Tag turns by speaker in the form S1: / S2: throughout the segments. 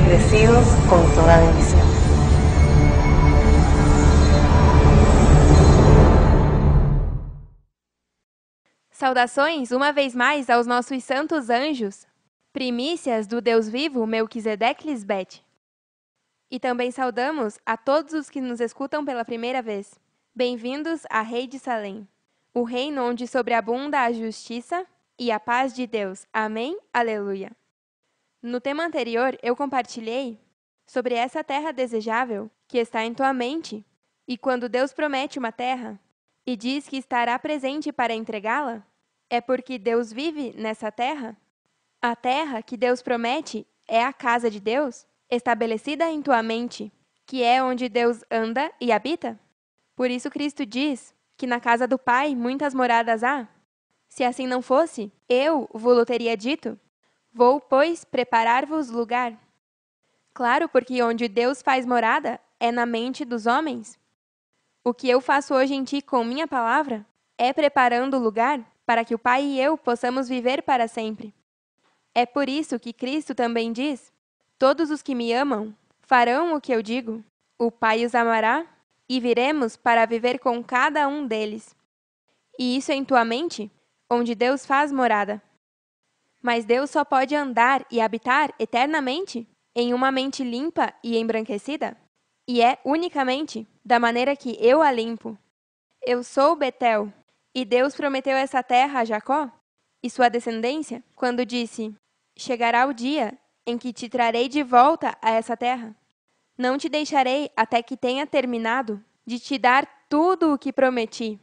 S1: bendecidos con toda bendición.
S2: Saudações, uma vez mais, aos nossos santos anjos, primícias do Deus vivo, Melquisedeque Lisbete. E também saudamos a todos os que nos escutam pela primeira vez. Bem-vindos a Rei de Salém, o reino onde sobreabunda a justiça e a paz de Deus. Amém? Aleluia! No tema anterior, eu compartilhei sobre essa terra desejável que está em tua mente. E quando Deus promete uma terra e diz que estará presente para entregá-la, é porque Deus vive nessa terra? A terra que Deus promete é a casa de Deus, estabelecida em tua mente, que é onde Deus anda e habita? Por isso Cristo diz que na casa do Pai muitas moradas há. Se assim não fosse, eu vos teria dito: vou, pois, preparar-vos lugar. Claro, porque onde Deus faz morada é na mente dos homens. O que eu faço hoje em ti com minha palavra é preparando o lugar para que o Pai e eu possamos viver para sempre. É por isso que Cristo também diz: todos os que me amam farão o que eu digo. O Pai os amará e viremos para viver com cada um deles. E isso em tua mente, onde Deus faz morada. Mas Deus só pode andar e habitar eternamente em uma mente limpa e embranquecida? E é unicamente da maneira que eu a limpo. Eu sou Betel, e Deus prometeu essa terra a Jacó e sua descendência, quando disse: chegará o dia em que te trarei de volta a essa terra. Não te deixarei até que tenha terminado de te dar tudo o que prometi.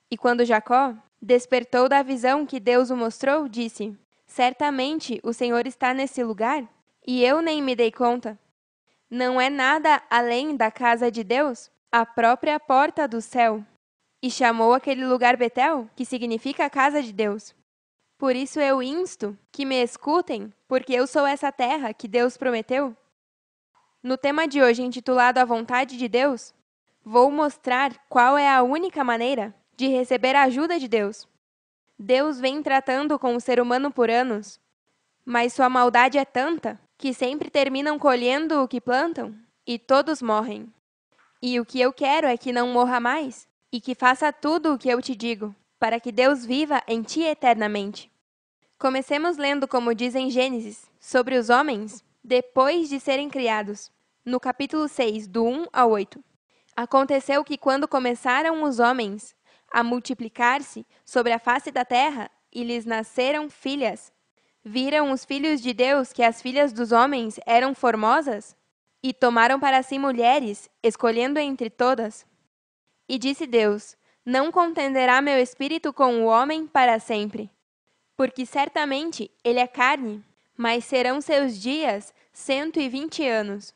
S2: E quando Jacó despertou da visão que Deus o mostrou, disse: certamente o Senhor está nesse lugar, e eu nem me dei conta. Não é nada além da casa de Deus, a própria porta do céu. E chamou aquele lugar Betel, que significa a casa de Deus. Por isso eu insto que me escutem, porque eu sou essa terra que Deus prometeu. No tema de hoje, intitulado A Vontade de Deus, vou mostrar qual é a única maneira de receber a ajuda de Deus. Deus vem tratando com o ser humano por anos, mas sua maldade é tanta que sempre terminam colhendo o que plantam e todos morrem. E o que eu quero é que não morra mais e que faça tudo o que eu te digo, para que Deus viva em ti eternamente. Comecemos lendo como diz em Gênesis, sobre os homens, depois de serem criados, no capítulo 6, do 1 ao 8. Aconteceu que quando começaram os homens a multiplicar-se sobre a face da terra e lhes nasceram filhas, viram os filhos de Deus que as filhas dos homens eram formosas e tomaram para si mulheres, escolhendo entre todas. E disse Deus: não contenderá meu espírito com o homem para sempre, porque certamente ele é carne, mas serão seus dias 120 anos.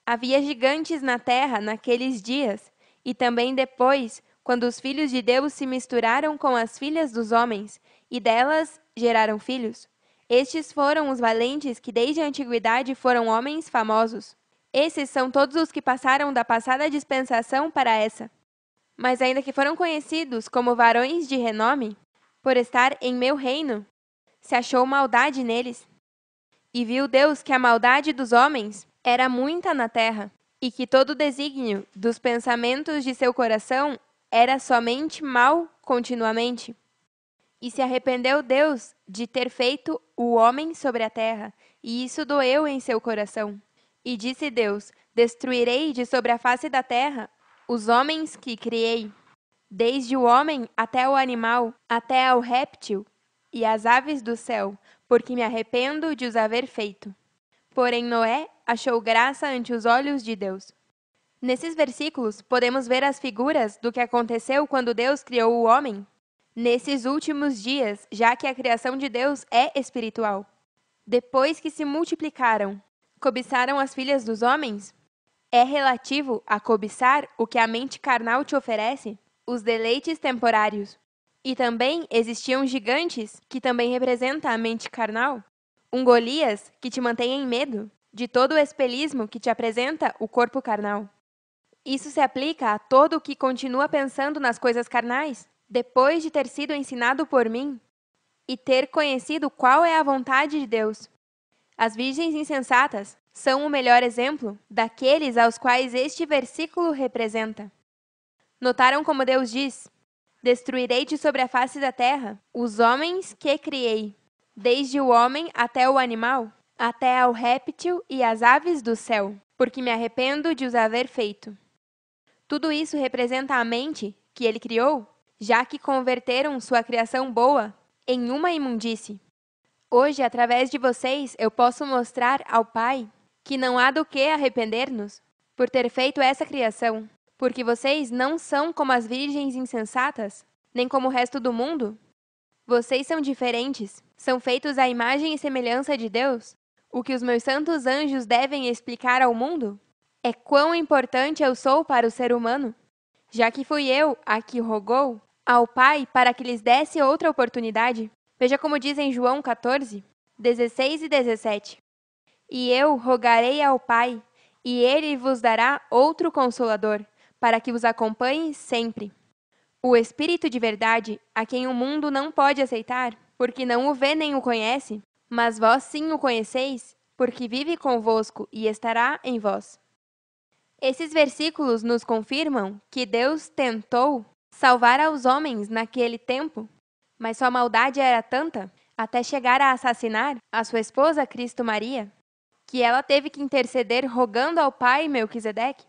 S2: Havia gigantes na terra naqueles dias, e também depois, quando os filhos de Deus se misturaram com as filhas dos homens, e delas geraram filhos. Estes foram os valentes que desde a antiguidade foram homens famosos. Esses são todos os que passaram da passada dispensação para essa. Mas ainda que foram conhecidos como varões de renome, por estar em meu reino, se achou maldade neles. E viu Deus que a maldade dos homens era muita na terra, e que todo o desígnio dos pensamentos de seu coração era somente mal continuamente. E se arrependeu Deus de ter feito o homem sobre a terra, e isso doeu em seu coração. E disse Deus: destruirei de sobre a face da terra os homens que criei, desde o homem até o animal, até ao réptil e as aves do céu, porque me arrependo de os haver feito. Porém Noé achou graça ante os olhos de Deus. Nesses versículos, podemos ver as figuras do que aconteceu quando Deus criou o homem nesses últimos dias, já que a criação de Deus é espiritual. Depois que se multiplicaram, cobiçaram as filhas dos homens? É relativo a cobiçar o que a mente carnal te oferece, os deleites temporários. E também existiam gigantes, que também representa a mente carnal. Um Golias, que te mantém em medo de todo o espelismo que te apresenta o corpo carnal. Isso se aplica a todo o que continua pensando nas coisas carnais, depois de ter sido ensinado por mim e ter conhecido qual é a vontade de Deus. As virgens insensatas, são o melhor exemplo daqueles aos quais este versículo representa. Notaram como Deus diz: destruirei de sobre a face da terra os homens que criei, desde o homem até o animal, até ao réptil e às aves do céu, porque me arrependo de os haver feito. Tudo isso representa a mente que ele criou, já que converteram sua criação boa em uma imundície. Hoje, através de vocês, eu posso mostrar ao Pai que não há do que arrepender-nos por ter feito essa criação, porque vocês não são como as virgens insensatas, nem como o resto do mundo. Vocês são diferentes, são feitos à imagem e semelhança de Deus. O que os meus santos anjos devem explicar ao mundo é quão importante eu sou para o ser humano, já que fui eu a que rogou ao Pai para que lhes desse outra oportunidade. Veja como diz em João 14, 16 e 17. E eu rogarei ao Pai, e ele vos dará outro Consolador, para que vos acompanhe sempre. O Espírito de verdade, a quem o mundo não pode aceitar, porque não o vê nem o conhece, mas vós sim o conheceis, porque vive convosco e estará em vós. Esses versículos nos confirmam que Deus tentou salvar aos homens naquele tempo, mas sua maldade era tanta, até chegar a assassinar a sua esposa Cristo Maria, que ela teve que interceder rogando ao pai Melquisedeque.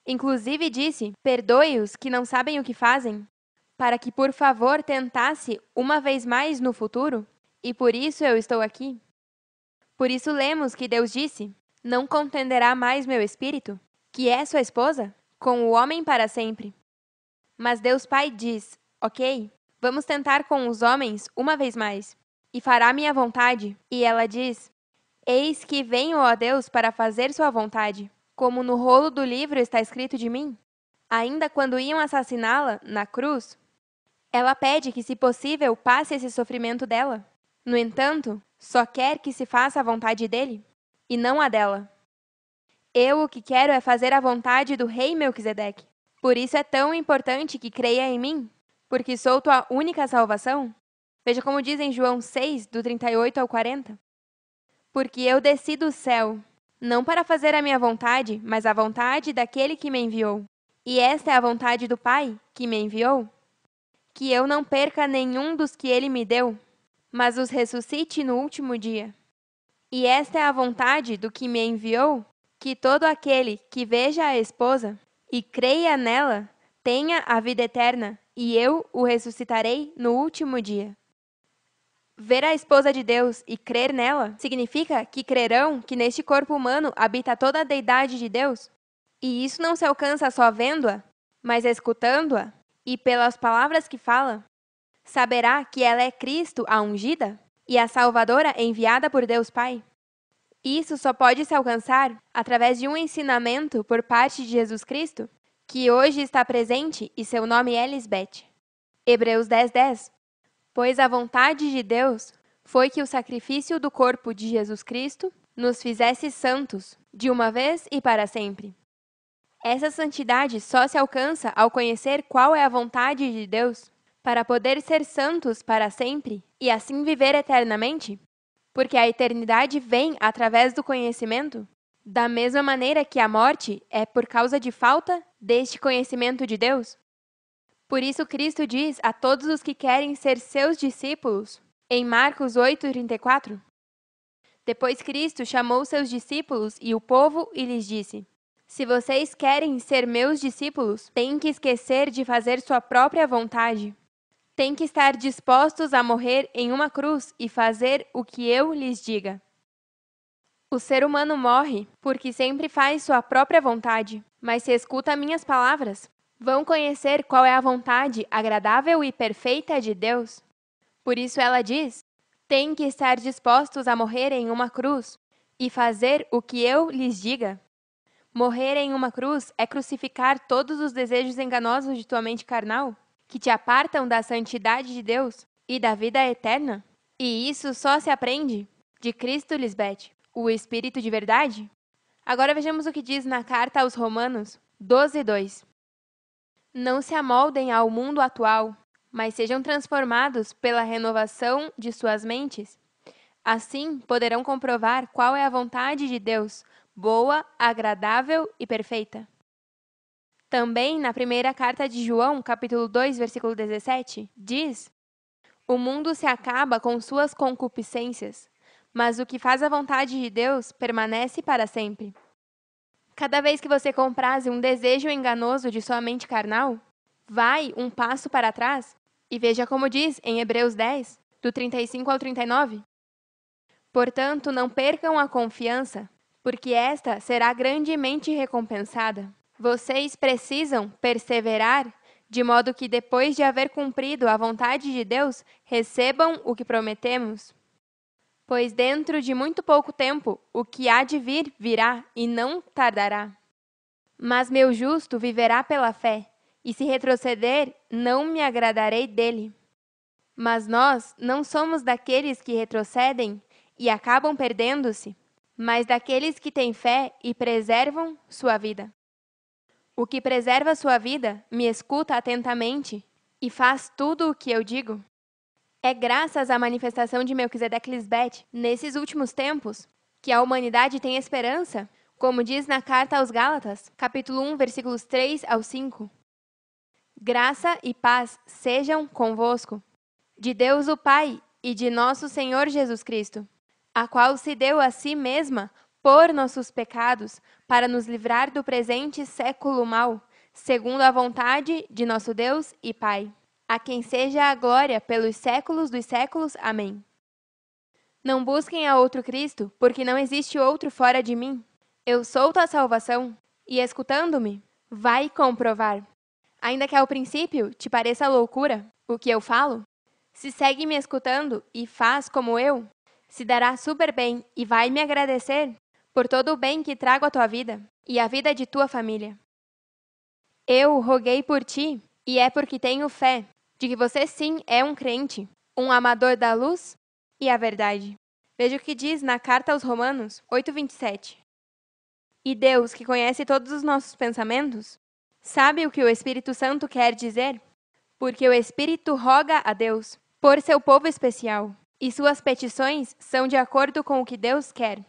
S2: Inclusive disse: perdoe-os que não sabem o que fazem, para que por favor tentasse uma vez mais no futuro, e por isso eu estou aqui. Por isso lemos que Deus disse: não contenderá mais meu espírito, que é sua esposa, com o homem para sempre. Mas Deus Pai diz: ok, vamos tentar com os homens uma vez mais, e fará minha vontade. E ela diz: eis que venho, ó Deus, para fazer sua vontade, como no rolo do livro está escrito de mim. Ainda quando iam assassiná-la na cruz, ela pede que, se possível, passe esse sofrimento dela. No entanto, só quer que se faça a vontade dele, e não a dela. Eu o que quero é fazer a vontade do rei Melquisedeque. Por isso é tão importante que creia em mim, porque sou tua única salvação. Veja como diz em João 6, do 38 ao 40. Porque eu desci do céu, não para fazer a minha vontade, mas a vontade daquele que me enviou. E esta é a vontade do Pai, que me enviou, que eu não perca nenhum dos que ele me deu, mas os ressuscite no último dia. E esta é a vontade do que me enviou, que todo aquele que veja a esposa e creia nela tenha a vida eterna, e eu o ressuscitarei no último dia. Ver a esposa de Deus e crer nela significa que crerão que neste corpo humano habita toda a deidade de Deus. E isso não se alcança só vendo-a, mas escutando-a e pelas palavras que fala. Saberá que ela é Cristo, a ungida, e a Salvadora enviada por Deus Pai. Isso só pode se alcançar através de um ensinamento por parte de Jesus Cristo, que hoje está presente e seu nome é Lisbete. Hebreus 10:10. Pois a vontade de Deus foi que o sacrifício do corpo de Jesus Cristo nos fizesse santos, de uma vez e para sempre. Essa santidade só se alcança ao conhecer qual é a vontade de Deus, para poder ser santos para sempre e assim viver eternamente. Porque a eternidade vem através do conhecimento, da mesma maneira que a morte é por causa de falta deste conhecimento de Deus. Por isso Cristo diz a todos os que querem ser seus discípulos, em Marcos 8:34. Depois Cristo chamou seus discípulos e o povo e lhes disse: se vocês querem ser meus discípulos, têm que esquecer de fazer sua própria vontade. Têm que estar dispostos a morrer em uma cruz e fazer o que eu lhes diga. O ser humano morre porque sempre faz sua própria vontade, mas se escuta minhas palavras, vão conhecer qual é a vontade agradável e perfeita de Deus. Por isso ela diz: têm que estar dispostos a morrer em uma cruz e fazer o que eu lhes diga. Morrer em uma cruz é crucificar todos os desejos enganosos de tua mente carnal, que te apartam da santidade de Deus e da vida eterna? E isso só se aprende de Cristo, Lisbete, o Espírito de verdade? Agora vejamos o que diz na carta aos Romanos 12:2. Não se amoldem ao mundo atual, mas sejam transformados pela renovação de suas mentes. Assim poderão comprovar qual é a vontade de Deus, boa, agradável e perfeita. Também na primeira carta de João, capítulo 2, versículo 17, diz: o mundo se acaba com suas concupiscências, mas o que faz a vontade de Deus permanece para sempre. Cada vez que você comprase um desejo enganoso de sua mente carnal, vai um passo para trás e veja como diz em Hebreus 10, do 35 ao 39. Portanto, não percam a confiança, porque esta será grandemente recompensada. Vocês precisam perseverar, de modo que depois de haver cumprido a vontade de Deus, recebam o que prometemos. Pois dentro de muito pouco tempo, o que há de vir, virá, e não tardará. Mas meu justo viverá pela fé, e se retroceder, não me agradarei dele. Mas nós não somos daqueles que retrocedem e acabam perdendo-se, mas daqueles que têm fé e preservam sua vida. O que preserva sua vida me escuta atentamente e faz tudo o que eu digo. É graças à manifestação de Melquisedeque-Lisbete, nesses últimos tempos, que a humanidade tem esperança, como diz na carta aos Gálatas, capítulo 1, versículos 3 ao 5. Graça e paz sejam convosco, de Deus o Pai e de nosso Senhor Jesus Cristo, a qual se deu a si mesma por nossos pecados, para nos livrar do presente século mau, segundo a vontade de nosso Deus e Pai, a quem seja a glória pelos séculos dos séculos. Amém. Não busquem a outro Cristo, porque não existe outro fora de mim. Eu sou tua salvação, e escutando-me, vai comprovar. Ainda que ao princípio te pareça loucura o que eu falo, se segue me escutando e faz como eu, se dará super bem e vai me agradecer por todo o bem que trago à tua vida e à vida de tua família. Eu roguei por ti, e é porque tenho fé de que você sim é um crente, um amador da luz e a verdade. Veja o que diz na carta aos Romanos 8:27. E Deus, que conhece todos os nossos pensamentos, sabe o que o Espírito Santo quer dizer, porque o Espírito roga a Deus por seu povo especial, e suas petições são de acordo com o que Deus quer.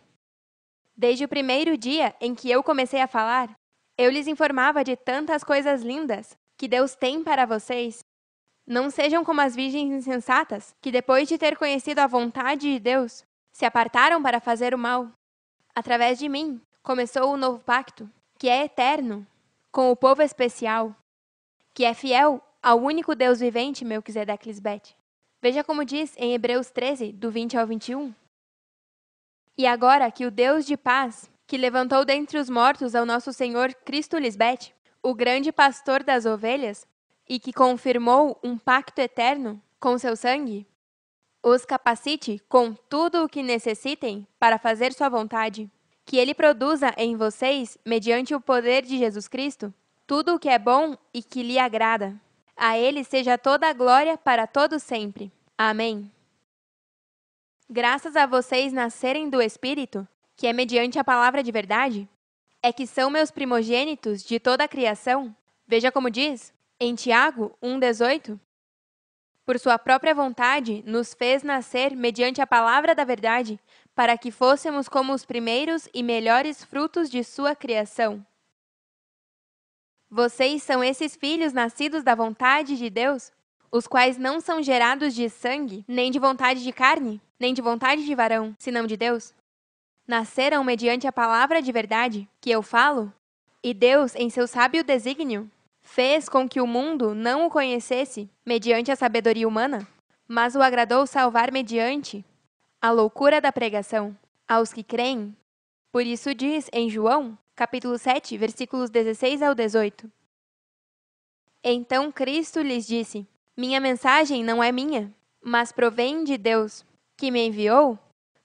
S2: Desde o primeiro dia em que eu comecei a falar, eu lhes informava de tantas coisas lindas que Deus tem para vocês. Não sejam como as virgens insensatas, que depois de ter conhecido a vontade de Deus, se apartaram para fazer o mal. Através de mim, começou o novo pacto, que é eterno, com o povo especial, que é fiel ao único Deus vivente, Melquisedeque-Lisbete. Veja como diz em Hebreus 13, do 20 ao 21. E agora que o Deus de paz, que levantou dentre os mortos ao nosso Senhor Cristo Lisbete, o grande pastor das ovelhas, e que confirmou um pacto eterno com seu sangue, os capacite com tudo o que necessitem para fazer sua vontade, que ele produza em vocês, mediante o poder de Jesus Cristo, tudo o que é bom e que lhe agrada. A ele seja toda a glória para todo sempre. Amém. Graças a vocês nascerem do Espírito, que é mediante a palavra de verdade, é que são meus primogênitos de toda a criação. Veja como diz, em Tiago 1,18. Por sua própria vontade, nos fez nascer mediante a palavra da verdade, para que fôssemos como os primeiros e melhores frutos de sua criação. Vocês são esses filhos nascidos da vontade de Deus, os quais não são gerados de sangue, nem de vontade de carne, nem de vontade de varão, senão de Deus. Nasceram mediante a palavra de verdade, que eu falo, e Deus, em seu sábio desígnio, fez com que o mundo não o conhecesse mediante a sabedoria humana, mas o agradou salvar mediante a loucura da pregação aos que creem. Por isso diz em João, capítulo 7, versículos 16 ao 18. Então Cristo lhes disse: minha mensagem não é minha, mas provém de Deus, que me enviou.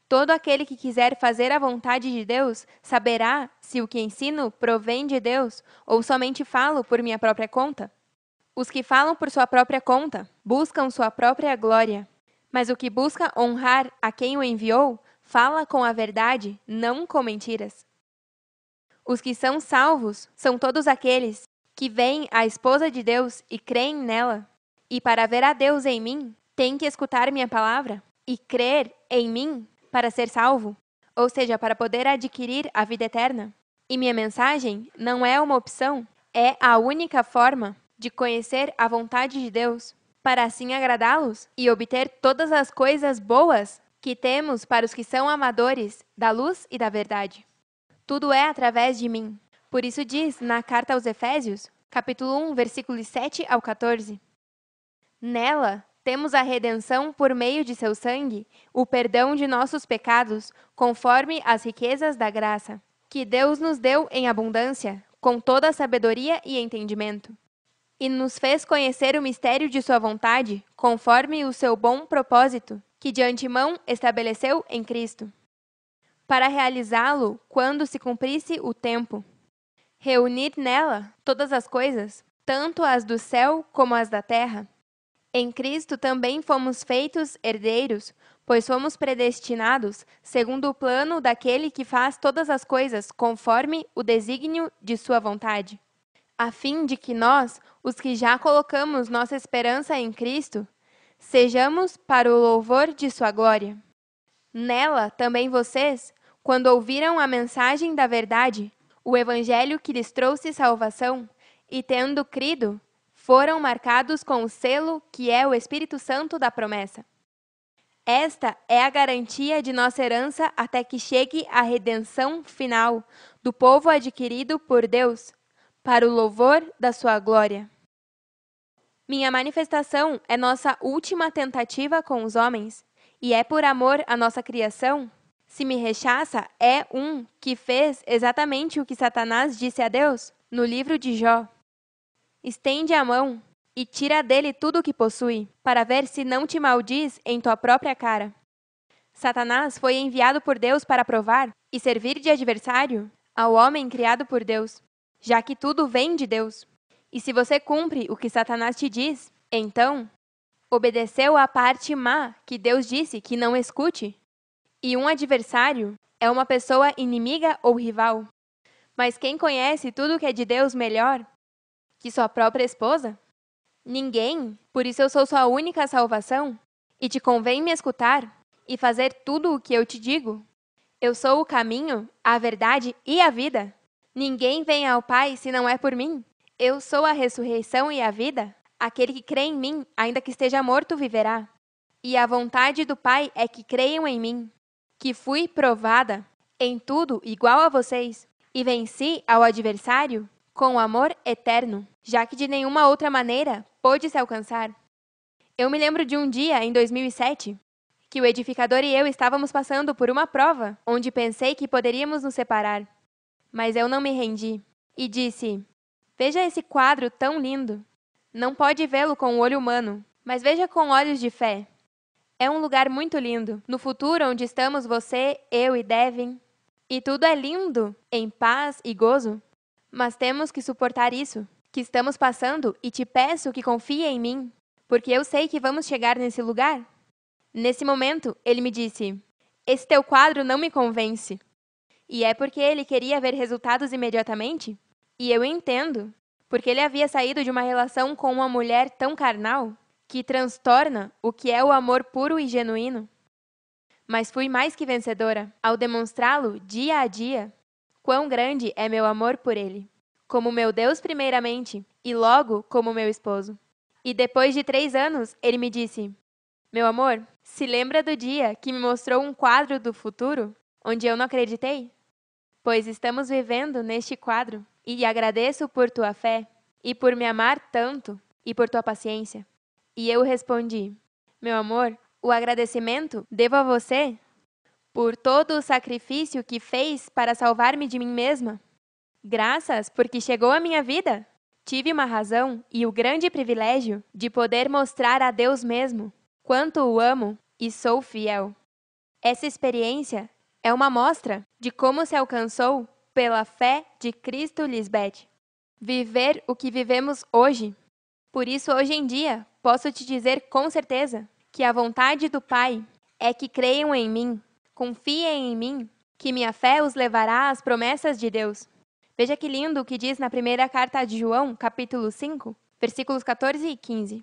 S2: Todo aquele que quiser fazer a vontade de Deus saberá se o que ensino provém de Deus ou somente falo por minha própria conta. Os que falam por sua própria conta buscam sua própria glória, mas o que busca honrar a quem o enviou fala com a verdade, não com mentiras. Os que são salvos são todos aqueles que veem a esposa de Deus e creem nela. E para ver a Deus em mim, tem que escutar minha palavra e crer em mim para ser salvo. ou seja, para poder adquirir a vida eterna. E minha mensagem não é uma opção, é a única forma de conhecer a vontade de Deus, para assim agradá-los e obter todas as coisas boas que temos para os que são amadores da luz e da verdade. Tudo é através de mim. Por isso diz na carta aos Efésios, capítulo 1, versículos 7 ao 14. Nela temos a redenção por meio de seu sangue, o perdão de nossos pecados, conforme as riquezas da graça, que Deus nos deu em abundância, com toda a sabedoria e entendimento. E nos fez conhecer o mistério de sua vontade, conforme o seu bom propósito, que de antemão estabeleceu em Cristo, para realizá-lo quando se cumprisse o tempo. Reunir nela todas as coisas, tanto as do céu como as da terra. Em Cristo também fomos feitos herdeiros, pois fomos predestinados, segundo o plano daquele que faz todas as coisas conforme o desígnio de sua vontade, a fim de que nós, os que já colocamos nossa esperança em Cristo, sejamos para o louvor de sua glória. Nela também vocês, quando ouviram a mensagem da verdade, o evangelho que lhes trouxe salvação, e tendo crido, foram marcados com o selo que é o Espírito Santo da promessa. Esta é a garantia de nossa herança até que chegue a redenção final do povo adquirido por Deus, para o louvor da sua glória. Minha manifestação é nossa última tentativa com os homens, e é por amor à nossa criação. Se me rechaça, é um que fez exatamente o que Satanás disse a Deus no livro de Jó. Estende a mão e tira dele tudo o que possui, para ver se não te maldiz em tua própria cara. Satanás foi enviado por Deus para provar e servir de adversário ao homem criado por Deus, já que tudo vem de Deus. E se você cumpre o que Satanás te diz, então obedeceu à parte má que Deus disse que não escute. E um adversário é uma pessoa inimiga ou rival. Mas quem conhece tudo o que é de Deus melhor que sua própria esposa? Ninguém, por isso eu sou sua única salvação, e te convém me escutar e fazer tudo o que eu te digo. Eu sou o caminho, a verdade e a vida. Ninguém vem ao Pai se não é por mim. Eu sou a ressurreição e a vida. Aquele que crê em mim, ainda que esteja morto, viverá. E a vontade do Pai é que creiam em mim, que fui provada em tudo igual a vocês, e venci ao adversário com amor eterno, já que de nenhuma outra maneira pôde se alcançar. Eu me lembro de um dia, em 2007, que o edificador e eu estávamos passando por uma prova, onde pensei que poderíamos nos separar. Mas eu não me rendi, e disse: veja esse quadro tão lindo. Não pode vê-lo com o olho humano, mas veja com olhos de fé. É um lugar muito lindo, no futuro onde estamos você, eu e Devin. E tudo é lindo, em paz e gozo. Mas temos que suportar isso, que estamos passando, e te peço que confie em mim, porque eu sei que vamos chegar nesse lugar. Nesse momento, ele me disse: esse teu quadro não me convence. E é porque ele queria ver resultados imediatamente? E eu entendo, porque ele havia saído de uma relação com uma mulher tão carnal, que transtorna o que é o amor puro e genuíno. Mas fui mais que vencedora, ao demonstrá-lo dia a dia, quão grande é meu amor por ele, como meu Deus primeiramente, e logo como meu esposo. E depois de 3 anos, ele me disse: meu amor, se lembra do dia que me mostrou um quadro do futuro, onde eu não acreditei? Pois estamos vivendo neste quadro, e agradeço por tua fé, e por me amar tanto, e por tua paciência. E eu respondi: meu amor, o agradecimento devo a você por todo o sacrifício que fez para salvar-me de mim mesma. Graças porque chegou a minha vida. Tive uma razão e o grande privilégio de poder mostrar a Deus mesmo quanto o amo e sou fiel. Essa experiência é uma mostra de como se alcançou pela fé de Cristo Lisbeth. Viver o que vivemos hoje. Por isso, hoje em dia, posso te dizer com certeza que a vontade do Pai é que creiam em mim, confiem em mim, que minha fé os levará às promessas de Deus. Veja que lindo o que diz na primeira carta de João, capítulo 5, versículos 14 e 15.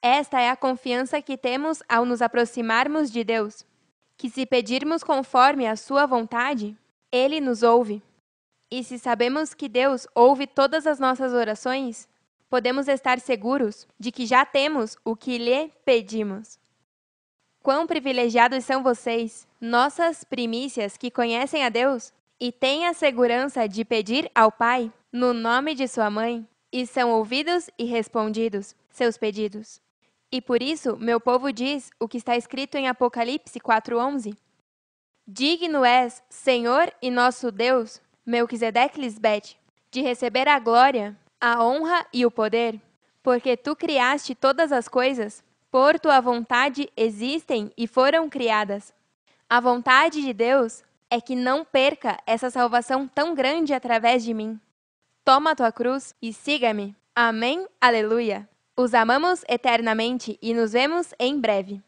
S2: Esta é a confiança que temos ao nos aproximarmos de Deus, que se pedirmos conforme a sua vontade, Ele nos ouve. E se sabemos que Deus ouve todas as nossas orações, podemos estar seguros de que já temos o que lhe pedimos. Quão privilegiados são vocês, nossas primícias que conhecem a Deus e têm a segurança de pedir ao Pai, no nome de sua mãe, e são ouvidos e respondidos seus pedidos. E por isso, meu povo diz o que está escrito em Apocalipse 4:11. Digno és, Senhor e nosso Deus, Melquisedeque-Lisbete, de receber a glória, a honra e o poder, porque tu criaste todas as coisas, por tua vontade existem e foram criadas. A vontade de Deus é que não perca essa salvação tão grande através de mim. Toma a tua cruz e siga-me. Amém, aleluia. Os amamos eternamente e nos vemos em breve.